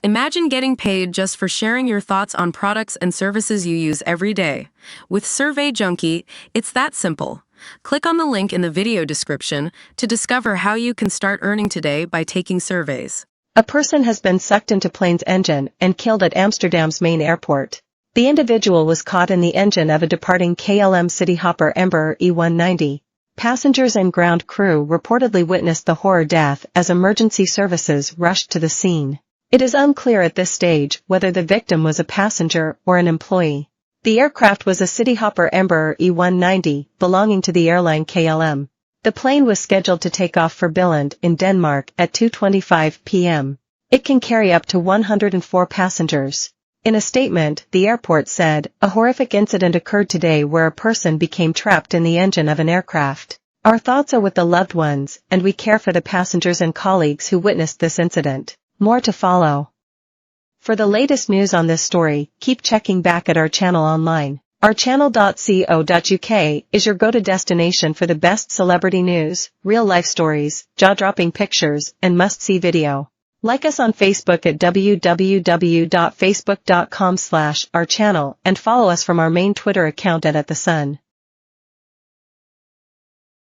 Imagine getting paid just for sharing your thoughts on products and services you use every day. With Survey Junkie, it's that simple. Click on the link in the video description to discover how you can start earning today by taking surveys. A person has been sucked into plane's engine and killed at Amsterdam's main airport. The individual was caught in the engine of a departing KLM Cityhopper Embraer E190. Passengers and ground crew reportedly witnessed the horror death as emergency services rushed to the scene. It is unclear at this stage whether the victim was a passenger or an employee. The aircraft was a Cityhopper Embraer E190 belonging to the airline KLM. The plane was scheduled to take off for Billund in Denmark at 2:25 p.m. It can carry up to 104 passengers. In a statement, the airport said, "A horrific incident occurred today where a person became trapped in the engine of an aircraft. Our thoughts are with the loved ones, and we care for the passengers and colleagues who witnessed this incident." More to follow. For the latest news on this story, keep checking back at our channel online. Ourchannel.co.uk is your go-to destination for the best celebrity news, real-life stories, jaw-dropping pictures, and must-see video. Like us on Facebook at www.facebook.com/ourchannel and follow us from our main Twitter account at @thesun.